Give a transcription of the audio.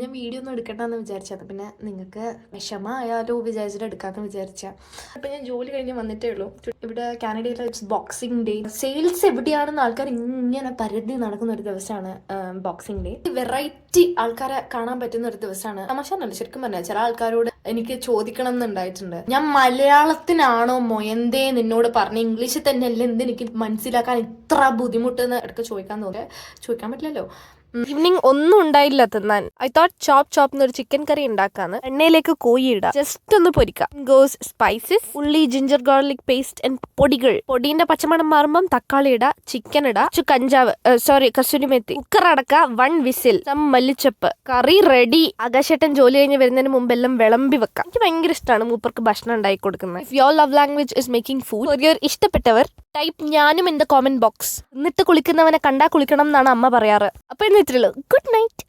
ഞാൻ വീഡിയോ ഒന്നും എടുക്കണ്ടെന്ന് വിചാരിച്ചത്, പിന്നെ നിങ്ങൾക്ക് വിഷമമായാലോ വിചാരിച്ചിട്ട് എടുക്കാമെന്ന് വിചാരിച്ച. അപ്പം ഞാൻ ജോലി കഴിഞ്ഞ് വന്നിട്ടേ ഉള്ളൂ. ഇവിടെ കാനഡയിലെ ബോക്സിംഗ് ഡേ സെയിൽസ് എവിടെയാണെന്ന് ആൾക്കാർ ഇങ്ങനെ പരതി നടക്കുന്ന ഒരു ദിവസമാണ് ബോക്സിംഗ് ഡേ. വെറൈറ്റി ആൾക്കാരെ കാണാൻ പറ്റുന്ന ഒരു ദിവസമാണ്. തമാശന്നല്ല, ശരിക്കും പറഞ്ഞാൽ ചില ആൾക്കാരോട് എനിക്ക് ചോദിക്കണം എന്നുണ്ടായിട്ടുണ്ട്, ഞാൻ മലയാളത്തിനാണോ മൊയന്തേ നിന്നോട് പറഞ്ഞ, ഇംഗ്ലീഷിൽ തന്നെ അല്ല എന്ത് എനിക്ക് മനസ്സിലാക്കാൻ ഇത്ര ബുദ്ധിമുട്ടെന്ന് ഇടയ്ക്ക് ചോദിക്കാൻ തോന്നുക. ചോദിക്കാൻ പറ്റില്ലല്ലോ. ഈവനിങ് ഒന്നും ഉണ്ടായില്ല തിന്നാൻ. ഐ തോട്ട് ചോപ്പ് എന്നൊരു ചിക്കൻ കറി ഉണ്ടാക്കാന്ന്. എണ്ണയിലേക്ക് കോഴി ഇടാം, ജസ്റ്റ് ഒന്ന് പൊരിക്കാം. ഗോസ് സ്പൈസസ്, ഉള്ളി, ജിഞ്ചർ ഗാർലിക് പേസ്റ്റ് ആൻഡ് പൊടികൾ. പൊടിന്റെ പച്ചമണം മാറുമ്പം തക്കാളി ഇടാ, ചിക്കൻ ഇടാ, കഞ്ചാവ് കസൂരി മെത്തി, കുക്കർ അടക്ക, 1 വിസിൽ, മല്ലിച്ചപ്പ്. കറി റെഡി. ആകാശേട്ടൻ ജോലി കഴിഞ്ഞ് വരുന്നതിന് മുമ്പ് എല്ലാം വിളമ്പി വെക്കാം. എനിക്ക് ഭയങ്കര ഇഷ്ടമാണ് മൂപ്പർക്ക് ഭക്ഷണം ഉണ്ടാക്കി കൊടുക്കുന്നത്. If your love language is making food, കൊറിയർ ഇഷ്ടപ്പെട്ടവർ ടൈപ്പ് ഞാനും ഇൻ ദ കോമന്റ് ബോക്സ്. എന്നിട്ട് കുളിക്കുന്നവനെ കണ്ടാ കുളിക്കണം എന്നാണ് അമ്മ പറയാറ്. അപ്പൊ ഇന്ന് ഇത്രയുള്ളൂ. Good night.